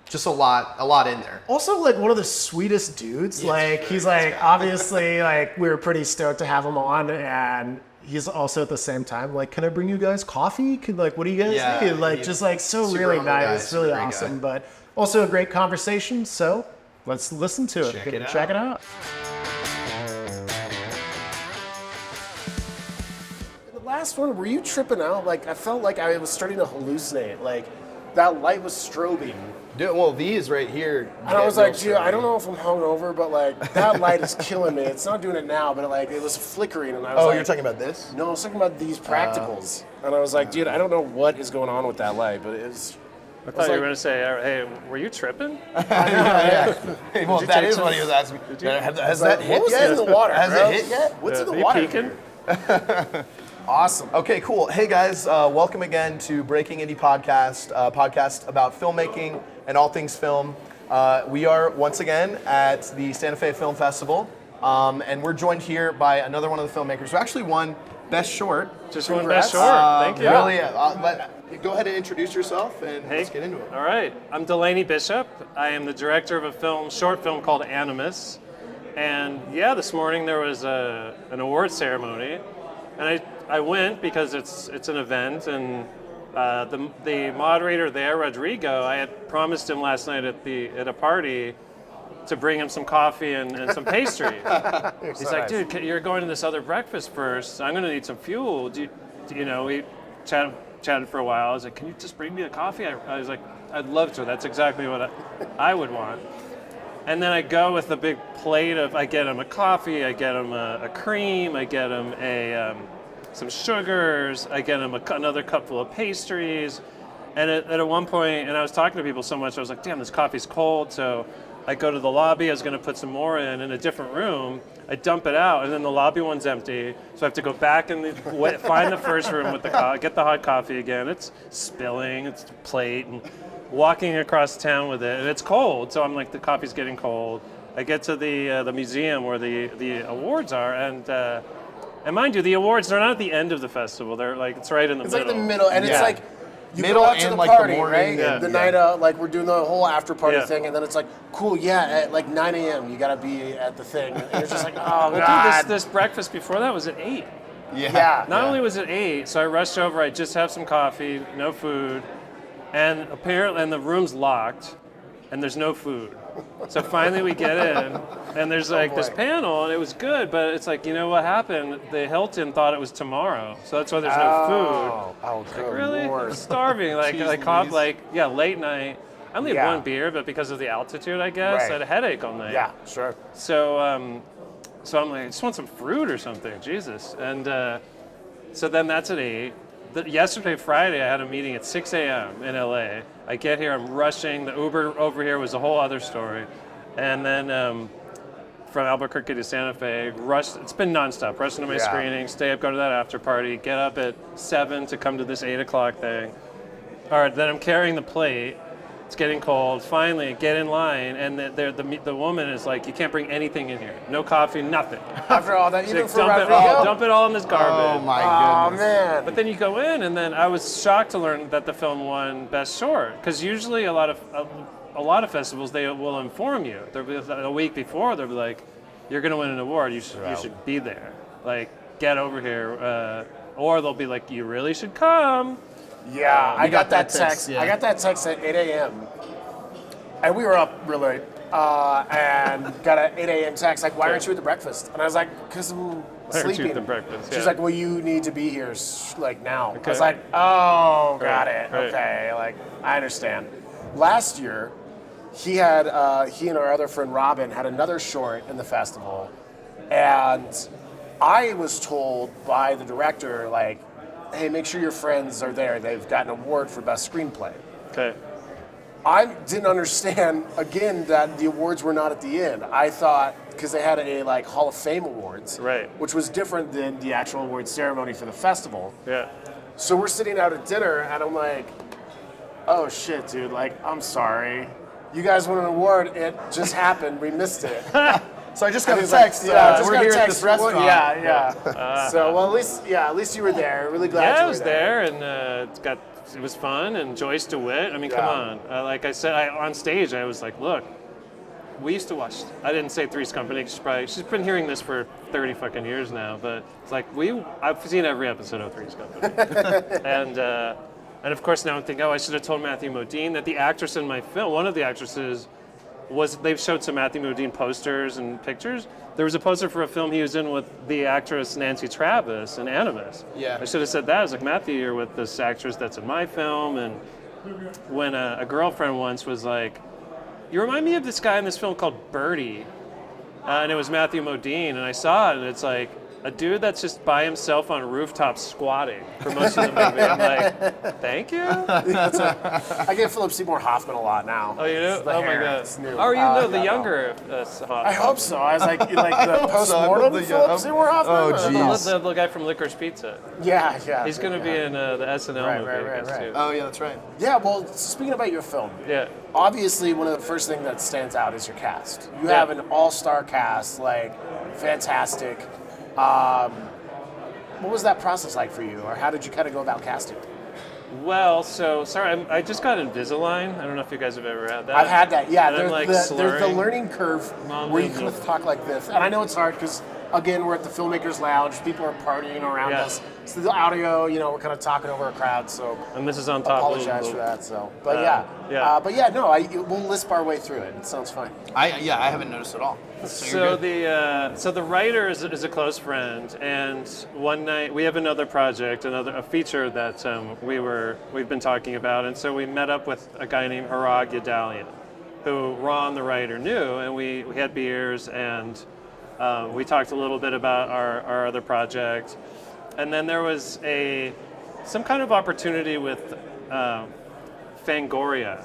Just a lot in there. Also, like, one of the sweetest dudes. Yeah, like, he's like, obviously, like, we were pretty stoked to have him on, and he's also at the same time like, can I bring you guys coffee? What do you guys need? Like, just like so really nice, really awesome, but also a great conversation. So let's listen to it. Check it out. The last one, were you tripping out? Like, I felt like I was starting to hallucinate. Like, that light was strobing. Dude, well, these right here. And I was like, dude, I don't know if I'm hungover, but like, that light is killing me. It's not doing it now, but it was flickering. And I was you're talking about this? No, I was talking about these practicals. And I was like, dude, I don't know what is going on with that light, but it's... I thought you were going to say, hey, were you tripping? Yeah. Hey, well, that is what he was asking. Has that hit yet? What's in the water? Has it hit yet? What's in the Are you water? peeking? Awesome. Okay, cool. Hey guys, welcome again to Breaking Indie Podcast, podcast about filmmaking and all things film. We are once again at the Santa Fe Film Festival, and we're joined here by another one of the filmmakers who actually won Best Short. Just won Best Short. Thank you. Really, but go ahead and introduce yourself and let's get into it. All right. I'm Delaney Bishop. I am the director of a short film called Animus. And yeah, this morning there was an award ceremony, and I went because it's an event, and the moderator there, Rodrigo, I had promised him last night at a party to bring him some coffee and some pastry. He's like, dude, you're going to this other breakfast first. I'm going to need some fuel. We chatted for a while. I was like, can you just bring me a coffee? I was like, I'd love to. That's exactly what I would want. And then I go with a big plate I get him a coffee, I get him a cream, I get him some sugars, I get him another cup full of pastries. And at one point, and I was talking to people so much, I was like, damn, this coffee's cold. So I go to the lobby, I was going to put some more in a different room. I dump it out, and then the lobby one's empty. So I have to go back and find the first room with get the hot coffee again. It's spilling, it's a plate, and walking across town with it. And it's cold, so I'm like, the coffee's getting cold. I get to the museum where the awards are, and mind you, the awards, they're not at the end of the festival. They're like, it's right in the middle. It's like the middle, and it's like, you middle go out to and the like party, the morning, right? The night out, like we're doing the whole after party thing, and then it's like, cool, at like 9 a.m. you gotta be at the thing, and you're just like, oh god. Dude, this breakfast before that was at 8. Yeah. Not only was it 8, so I rushed over. I just have some coffee, no food, and apparently, the room's locked, and there's no food. So finally we get in, and there's like this panel, and it was good, but it's like, you know what happened? The Hilton thought it was tomorrow, so that's why there's no food. Oh, good like, really? Lord. I'm starving. Late night. I only had one beer, but because of the altitude, I guess, I had a headache all night. Yeah, sure. So I'm like, I just want some fruit or something, Jesus. And so then that's at 8. Yesterday, Friday, I had a meeting at 6 a.m. in LA. I get here, I'm rushing. The Uber over here was a whole other story. And then from Albuquerque to Santa Fe, rushed. It's been nonstop. Rushing to my screening, stay up, go to that after party, get up at 7 to come to this 8 o'clock thing. All right, then I'm carrying the plate. It's getting cold. Finally, get in line, and the woman is like, you can't bring anything in here. No coffee, nothing. After all that, like, dump it all in this garbage. Oh my goodness. Oh man. But then you go in, and then I was shocked to learn that the film won Best Short, because usually a lot of festivals, they will inform you. They'll be a week before. They'll be like, you're going to win an award. You should be there. Like, get over here. Or they'll be like, you really should come. Yeah, I got that text, text. yeah. I got that text at 8 a.m. And we were up real late. And got an 8 a.m. text like, why aren't you at the breakfast? And I was like, because I'm Why aren't you sleeping. at the breakfast? She's Yeah. like, well, you need to be here like now. I was Okay. like, oh, got Right, it. right. Okay, like I understand. Last year, he and our other friend Robin had another short in the festival, and I was told by the director, like, hey, make sure your friends are there. They've got an award for best screenplay. Okay. I didn't understand, again, that the awards were not at the end. I thought, because they had a like Hall of Fame awards, Right. which was different than the actual awards ceremony for the festival. Yeah. So we're sitting out at dinner, and I'm like, oh shit, dude, like, I'm sorry. You guys won an award, it just happened, we missed it. So I just got a He's like, text. We're got a here at text. this restaurant. Yeah. So, well, at least you were there. Really glad you Yeah, were I was there, and it was fun, and Joyce DeWitt. I mean, come on. Like I said, on stage, I was like, look, we used to watch. I didn't say Three's Company. She's been hearing this for 30 fucking years now, but it's like I've seen every episode of Three's Company, and of course now I'm thinking, oh, I should have told Matthew Modine that the actress in my film, one of the actresses, they've showed some Matthew Modine posters and pictures. There was a poster for a film he was in with the actress Nancy Travis in Animus. Yeah. I should have said that. I was like, Matthew, you're with this actress that's in my film. And when a girlfriend once was like, you remind me of this guy in this film called Birdie. And it was Matthew Modine. And I saw it, and it's like, a dude that's just by himself on a rooftop squatting for most of the movie. I'm like, thank you? I get Philip Seymour Hoffman a lot now. Oh, you do? It's the Oh, my hair. God. It's new. Oh, you know the Yeah, younger I hope so. I was like the post-mortem the- Philip Seymour Hoffman? Oh, I don't know. geez. the guy from Licorice Pizza. Yeah. He's going to be in the SNL Right, movie, right, I guess, right. too. Oh yeah, that's right. Yeah, well, speaking about your film, Yeah. obviously one of the first things that stands out is your cast. You Yeah. have an all-star cast, like, fantastic. What was that process like for you, or how did you kind of go about casting? Well, I just got Invisalign. I don't know if you guys have ever had that. I've had that, yeah. And I'm, like, there's the slurring. learning curve where you kind of talk like this. And I know it's hard because, again, we're at the Filmmakers Lounge. People are partying around Yeah. us. So the audio, we're kind of talking over a crowd, so And this is on top apologize of for that. So, but yeah. we'll lisp our way through it. It sounds fine. I haven't noticed at all. So the writer is a close friend, and one night we have another project, a feature that we've been talking about, and so we met up with a guy named Harag Yadalian, who Ron the writer knew, and we had beers, and we talked a little bit about our other project, and then there was some kind of opportunity with Fangoria,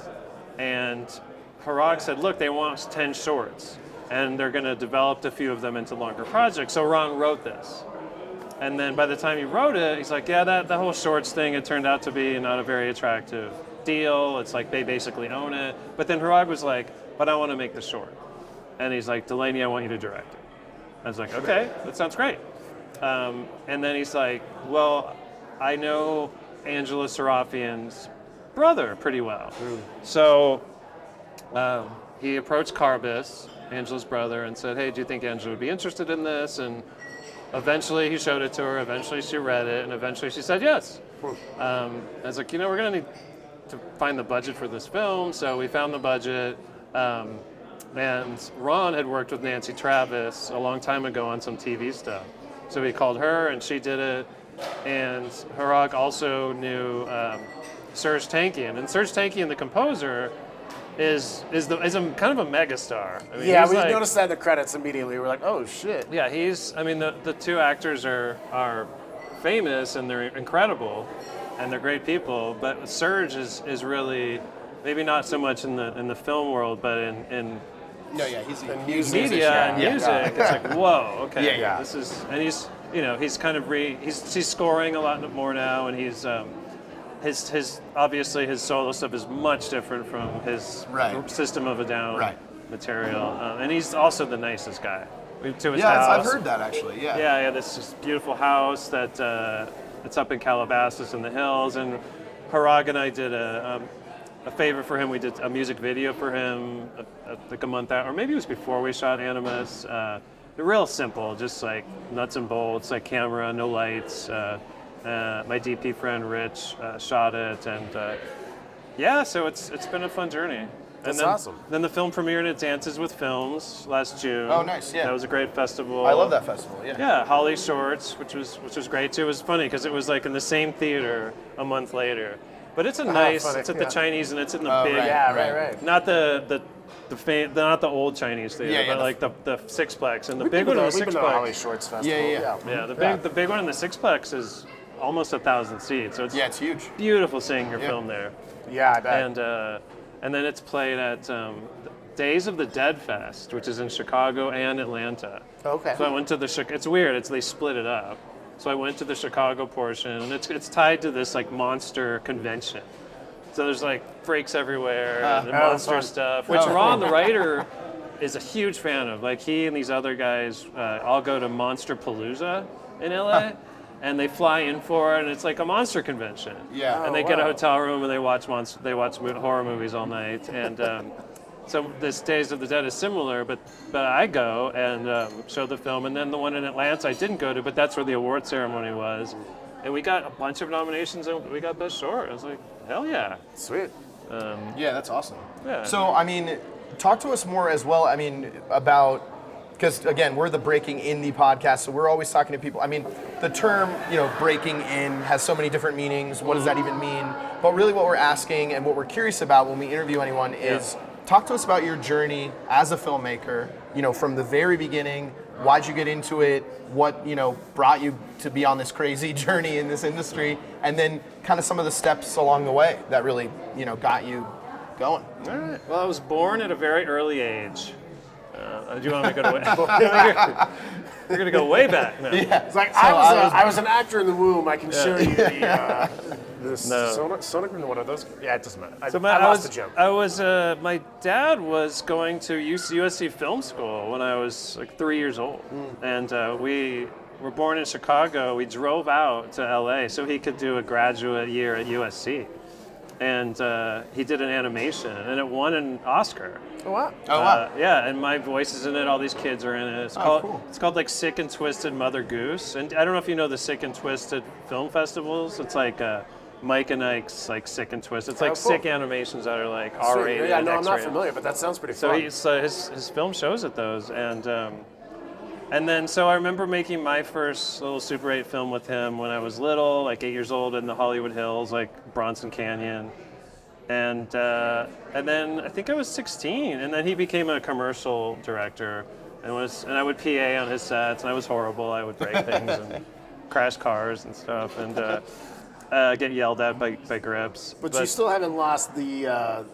and Harag said, look, they want 10 shorts. And they're going to develop a few of them into longer projects. So Ron wrote this. And then by the time he wrote it, he's like, yeah, that whole shorts thing, it turned out to be not a very attractive deal. It's like they basically own it. But then Harag was like, but I want to make the short. And he's like, Delaney, I want you to direct it. I was like, okay, that sounds great. And then he's like, well, I know Angela Sarafyan's brother pretty well. So he approached Carbis, Angela's brother, and said, hey, do you think Angela would be interested in this? And eventually he showed it to her, eventually she read it, and eventually she said yes. I was like, we're going to need to find the budget for this film, so we found the budget. And Ron had worked with Nancy Travis a long time ago on some TV stuff. So we called her, and she did it. And Harag also knew Serj Tankian. And Serj Tankian, the composer, is a kind of a megastar. I mean, Yeah, he's we like, noticed that in the credits immediately. We're like, oh shit. Yeah, the two actors are famous and they're incredible, and they're great people. But Serj is really maybe not so much in the film world, but in No, yeah, he's a media and music. It's like, whoa, okay, Yeah. this is, and he's kind of he's scoring a lot more now, and he's his obviously his solo stuff is much different from his System of a Down material, and he's also the nicest guy. We went to his house. I've heard that actually. Yeah. Yeah, this just beautiful house that it's up in Calabasas in the hills, and Harag and I did a favor for him. We did a music video for him like a month out, or maybe it was before we shot Animus. They're real simple, just like nuts and bolts, like camera, no lights, My DP friend Rich shot it, and yeah, so it's been a fun journey. That's then, awesome. Then the film premiered at Dances with Films last June. Oh, nice, yeah. That was a great festival. I love that festival, yeah. Yeah, Holly Shorts, which was great too. It was funny because it was like in the same theater a month later. But it's a nice. funny, It's at the yeah. Chinese, and it's in the big. right. Yeah, right. Not not the old Chinese theater, Yeah, but like the Sixplex, and the We've big been one in to the we've been to the Holly Sixplex. Shorts Festival. Yeah. Yeah, the big one in the Sixplex is almost 1,000 seats, so it's Yeah, it's huge. beautiful seeing your film there. Yeah, I bet. And then it's played at Days of the Dead Fest, which is in Chicago and Atlanta. Okay. So I went to it's weird. They split it up. So I went to the Chicago portion, and it's tied to this like monster convention. So there's like freaks everywhere and monster fun. stuff, which Ron, the writer, is a huge fan of. Like he and these other guys all go to Monster Palooza in LA. And they fly in for it, and it's like a monster convention. Yeah. And they get a hotel room, and they watch horror movies all night. And so this Days of the Dead is similar, but I go and show the film. And then the one in Atlanta I didn't go to, but that's where the award ceremony was. And we got a bunch of nominations, and we got Best Short. I was like, hell yeah. Sweet. Yeah, that's awesome. Yeah. So, I mean, talk to us more as well, I mean, about, because again, we're the Breaking Indie podcast, so we're always talking to people. I mean, the term, breaking in has so many different meanings. What does that even mean? But really what we're asking and what we're curious about when we interview anyone is talk to us about your journey as a filmmaker, from the very beginning. Why'd you get into it? What, brought you to be on this crazy journey in this industry? And then kind of some of the steps along the way that really, got you going. All right. Well, I was born at a very early age. Do you want me to go way? We're gonna go way back now. Yeah. It's like I was an actor in the womb. I can show you the No. sonogram. What are those? Yeah, it doesn't matter. I lost the joke. I was. My dad was going to USC Film School when I was like 3 years old, and we were born in Chicago. We drove out to LA so he could do a graduate year at USC, and he did an animation, and it won an Oscar. Oh wow. Oh, wow. Yeah, and my voice is in it. All these kids are in it. It's called like Sick and Twisted Mother Goose. And I don't know if you know the Sick and Twisted film festivals. It's like Mike and Ike's like Sick and Twisted. It's like sick animations that are like R-rated. Yeah, and no, I'm not X-rated. familiar, but that sounds pretty So fun. his film shows at those, and then so I remember making my first little Super 8 film with him when I was little, like 8 years old, in the Hollywood Hills, like Bronson Canyon. And then I think I was 16, and then he became a commercial director, and I would PA on his sets, and I was horrible. I would break things and crash cars and stuff, and get yelled at by grips. But you still haven't lost the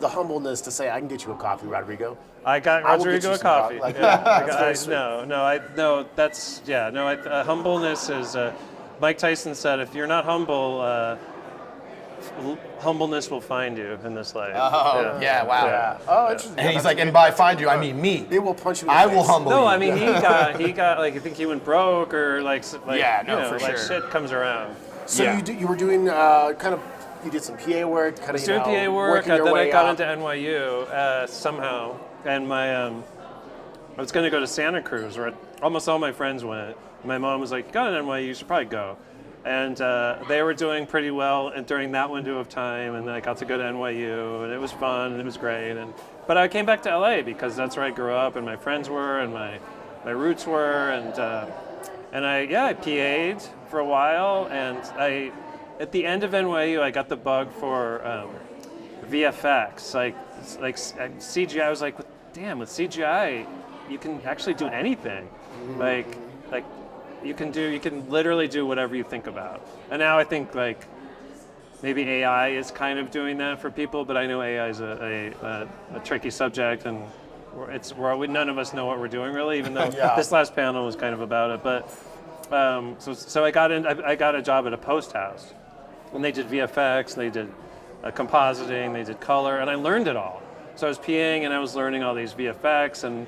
humbleness to say, I can get you a coffee, Rodrigo. I got I will get Rodrigo you a some coffee. coffee. Humbleness is. Mike Tyson said, if you're not humble. Humbleness will find you in this life. Oh, yeah, wow. Yeah. Oh, interesting. And he's like, and by find you, I mean me. It will punch you in the I face. will humble you. No, I mean he got like I think he went broke or like Yeah, no, for like sure. shit comes around. So Yeah. you were doing you did some PA work, kind of Doing PA work, working and your then I way got up. into NYU somehow, and I was going to go to Santa Cruz, where almost all my friends went. My mom was like, "You got an NYU, you should probably go." And they were doing pretty well and during that window of time, and then I got to go to NYU, and it was fun, and it was great. But I came back to LA because that's where I grew up, and my friends were, and my roots were, and I PA'd for a while, and at the end of NYU, I got the bug for VFX, like CGI. I was like, damn, with CGI, you can actually do anything, like. You can literally do whatever you think about. And now I think like maybe AI is kind of doing that for people, but I know AI is a tricky subject, and none of us know what we're doing really, even though this last panel was kind of about it. But so I got a job at a post house, and they did VFX, they did compositing, they did color, and I learned it all. So I was PAing and I was learning all these VFX and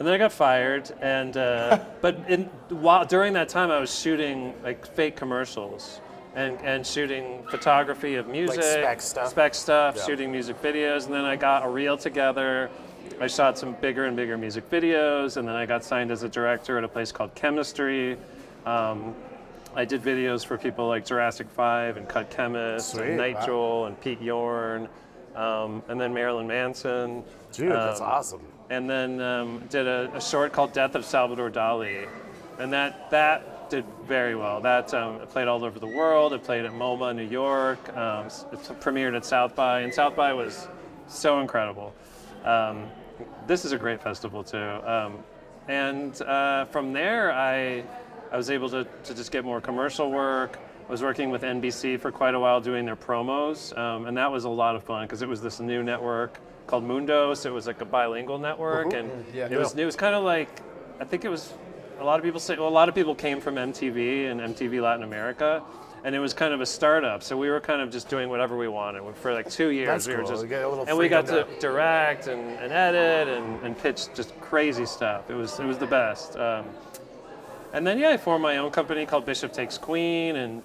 then I got fired, and during that time I was shooting like fake commercials and shooting photography of music, Like spec stuff? shooting music videos, and then I got a reel together. I shot some bigger and bigger music videos, and then I got signed as a director at a place called Chemistry, I did videos for people like Jurassic 5 and Cut Chemist Sweet, and Night wow. Joel and Pete Yorn, and then Marilyn Manson. Dude, that's awesome. And then did a short called Death of Salvador Dali, and that did very well. That it played all over the world. It played at MoMA, New York. It premiered at South by, and South by was so incredible. This is a great festival too. And from there, I was able to just get more commercial work. I was working with NBC for quite a while doing their promos, and that was a lot of fun because it was this new network called Mundos. It was like a bilingual network, and it was new. It was kind of like, I think it was, a lot of people came from MTV and MTV Latin America, and it was kind of a startup. So we were kind of just doing whatever we wanted for like 2 years. That's we were cool. just, You get a little and we got to freedom direct and edit and pitch just crazy stuff. It was the best. And then I formed my own company called Bishop Takes Queen and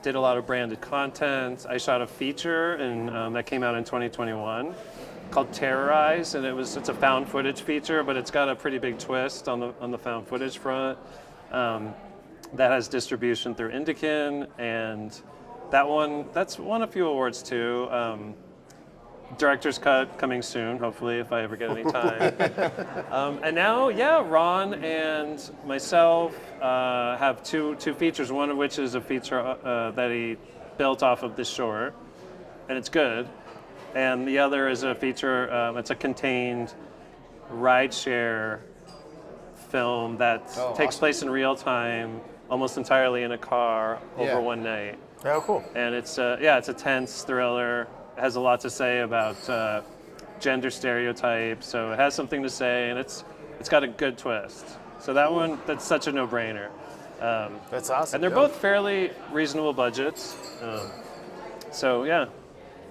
did a lot of branded content. I shot a feature and that came out in 2021 called Terrorize, and it's a found footage feature, but it's got a pretty big twist on the found footage front. That has distribution through Indican, and that's won a few awards too. Director's cut coming soon, hopefully, if I ever get any time. And now, Ron and myself have two features, one of which is a feature that he built off of this short, and it's good. And the other is a feature, it's a contained rideshare film that takes place in real time, almost entirely in a car over one night. Oh, cool. And it's a tense thriller. It has a lot to say about gender stereotypes, so it has something to say, and it's got a good twist. So that's such a no-brainer. That's awesome. And they're both fairly reasonable budgets.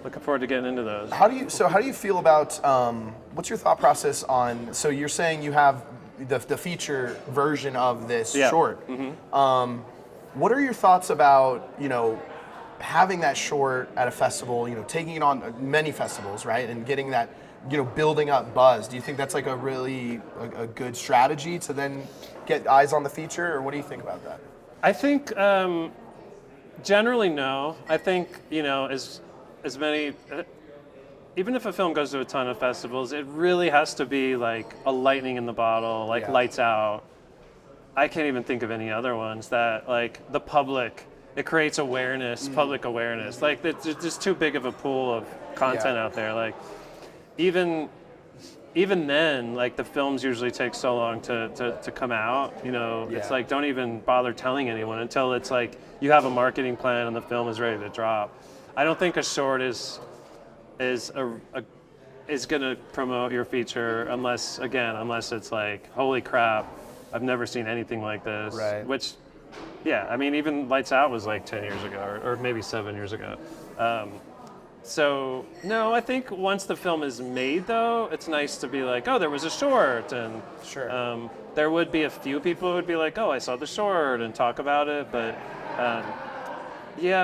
Looking forward to getting into those. How do you feel about what's your thought process on? So you're saying you have the feature version of this short. Mm-hmm. What are your thoughts about having that short at a festival? Taking it on many festivals, right, and getting that building up buzz. Do you think that's like a really a good strategy to then get eyes on the feature, or what do you think about that? I think generally no. I think as many, even if a film goes to a ton of festivals, it really has to be like a lightning in the bottle, like Lights Out. I can't even think of any other ones that like the public, it creates awareness, public awareness. Like it's just too big of a pool of content out there. Like even then, like the films usually take so long to come out. It's like don't even bother telling anyone until it's like you have a marketing plan and the film is ready to drop. I don't think a short is going to promote your feature unless it's like, holy crap, I've never seen anything like this. Right. Which, I mean, even Lights Out was like 10 years ago, or maybe 7 years ago. So no, I think once the film is made, though, it's nice to be like, oh, there was a short, and there would be a few people who would be like, oh, I saw the short, and talk about it, but I'm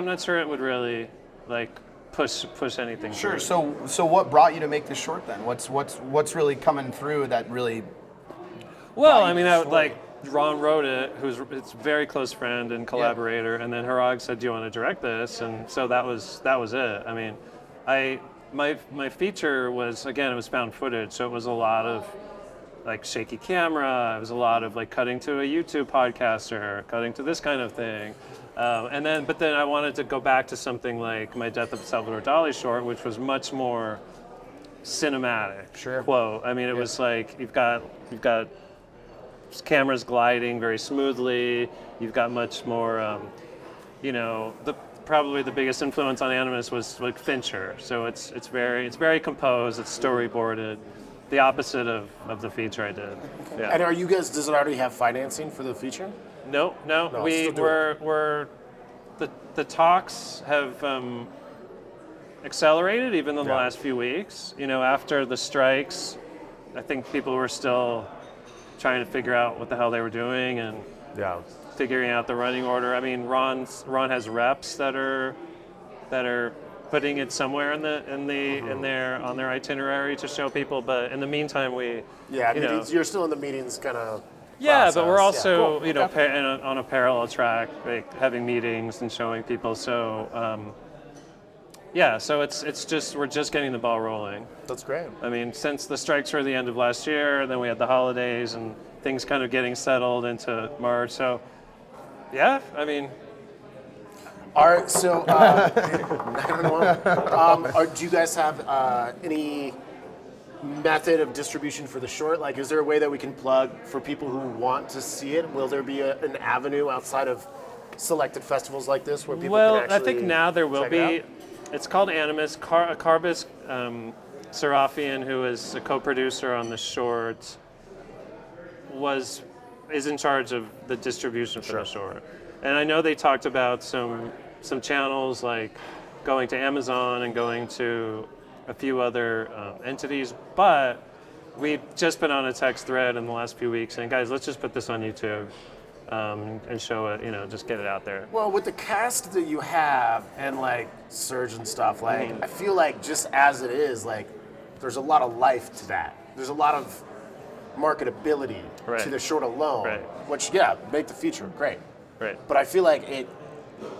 not sure it would really like push anything. Sure. through. So what brought you to make this short then? What's really coming through that really? Well, I mean, Ron wrote it, it's a very close friend and collaborator, and then Harag said, "Do you want to direct this?" And so that was it. I mean, my feature was, again, it was found footage, so it was a lot of like shaky camera. It was a lot of like cutting to a YouTube podcaster, cutting to this kind of thing. But then I wanted to go back to something like my Death of Salvador Dali short, which was much more cinematic. Sure. Quote. I mean, it was like you've got cameras gliding very smoothly. You've got much more, probably the biggest influence on Animus was like Fincher. So it's very composed. It's storyboarded. The opposite of the feature I did. Yeah. And does it already have financing for the feature? No. The talks have accelerated even in the last few weeks. After the strikes, I think people were still trying to figure out what the hell they were doing and figuring out the running order. I mean, Ron has reps that are putting it somewhere on their itinerary to show people. But in the meantime, you're still in the meetings, kind of Yeah, but we're process. Yeah, also, cool. you know, Okay. on a parallel track, like having meetings and showing people. So, yeah, so it's just we're just getting the ball rolling. That's great. I mean, since the strikes were the end of last year, then we had the holidays and things kind of getting settled into March. So, yeah, I mean, All right, so do you guys have any method of distribution for the short? Like, is there a way that we can plug for people who want to see it? Will there be an avenue outside of selected festivals like this where people well, can actually I think now there will check it be. out? It's called Animus. Carbis Sarafyan, who is a co-producer on the short, is in charge of the distribution for the short. And I know they talked about some channels like going to Amazon and going to a few other entities, but we've just been on a text thread in the last few weeks saying, guys, let's just put this on YouTube and show it, just get it out there. Well, with the cast that you have and like Serj and stuff, like I feel like just as it is, like there's a lot of life to that. There's a lot of marketability Right. to the short alone, Right. which make the feature great. Right. But I feel like it,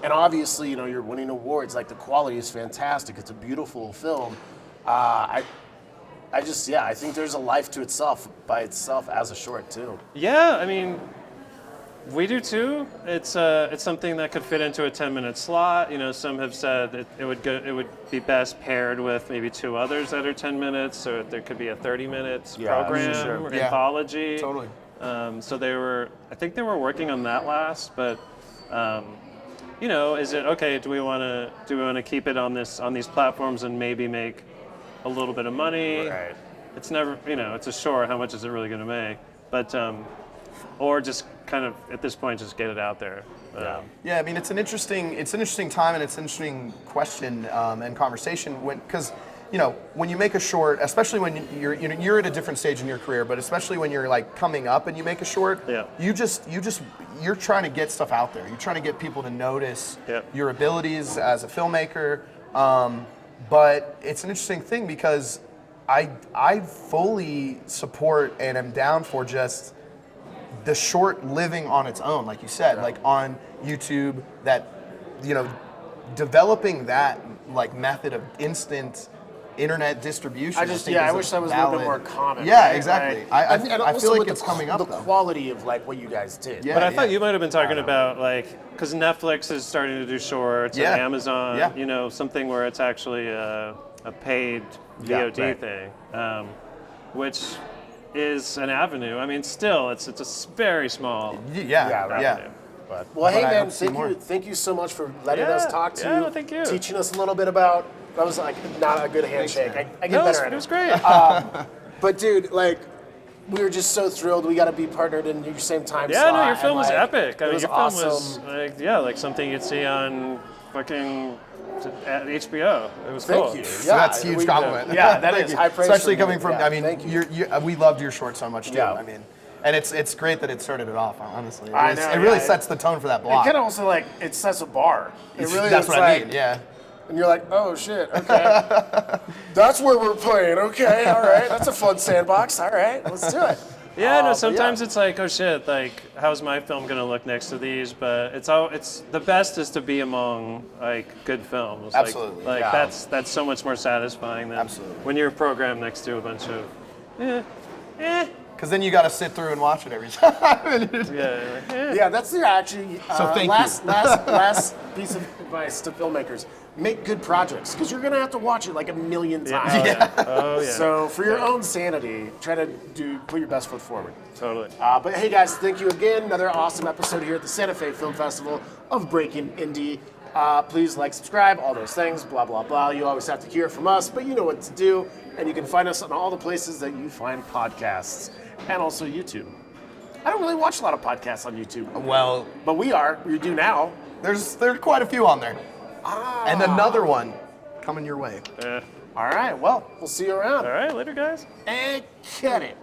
and obviously, you're winning awards. Like the quality is fantastic. It's a beautiful film. I think there's a life to itself by itself as a short too. Yeah, I mean, we do too. It's something that could fit into a 10-minute slot. Some have said it would be best paired with maybe two others that are 10 minutes, or there could be a 30-minute program or anthology. Totally. So I think they were working on that last, but is it okay? Do we want to keep it on these platforms and maybe make a little bit of money? Right. It's never, it's a short. How much is it really going to make? But or just kind of at this point just get it out there. Yeah, I mean it's an interesting time and it's an interesting question and conversation because when you make a short, especially when you're at a different stage in your career, but especially when you're like coming up and you make a short, you're trying to get stuff out there. You're trying to get people to notice your abilities as a filmmaker. But it's an interesting thing because I fully support and am down for just the short living on its own, like you said, like on YouTube, that, developing that like method of instant internet distribution. I think wish is that was a little bit more common. Yeah, right? exactly. Right. I feel like it's coming up the though. quality of like what you guys did. Yeah. But I thought you might have been talking about because Netflix is starting to do shorts and Amazon, something where it's actually a paid VOD thing, which is an avenue. I mean, still, it's a very small avenue. Well, hey I man, hope to see more. thank you so much for letting us talk to you. Yeah, thank you. Teaching us a little bit about. That was like not a good handshake. I get better at it was great. But dude, like, we were just so thrilled. We got to be partnered in your same time Yeah, slot. no, your film and, was like, epic. I it mean, was your film awesome. was like something you'd see on fucking at HBO. It was Thank cool. you. So that's a huge compliment. Yeah, that Thank is you. high praise. Especially from coming you. from, Yeah, I mean, thank you. we loved your short so much too. Yeah. I mean, and it's great that it started it off. Honestly, I know, it really yeah. sets the tone for that It block. kind of also like it sets a bar. It really That's is what like, I mean. Yeah. And you're like, oh shit, okay. That's where we're playing. Okay, all right. That's a fun sandbox. All right, let's do it. Yeah, no. Sometimes it's like, oh shit, like how's my film gonna look next to these? But it's the best is to be among like good films. Absolutely, Like yeah. that's so much more satisfying than Absolutely. when you're programmed next to a bunch of Because then you got to sit through and watch it every time. Yeah, that's actually So thank last piece of advice to filmmakers: make good projects because you're gonna have to watch it like a million times. Oh yeah. So for your own sanity, try to put your best foot forward. Totally. But hey guys, thank you again. Another awesome episode here at the Santa Fe Film Festival of Breaking Indie. Please like, subscribe, all those things, blah, blah, blah. You always have to hear from us, but you know what to do. And you can find us on all the places that you find podcasts and also YouTube. I don't really watch a lot of podcasts on YouTube, Well, but we do now. there's quite a few on there, and another one coming your way. All right, well, we'll see you around. All right, later, guys. And cut it.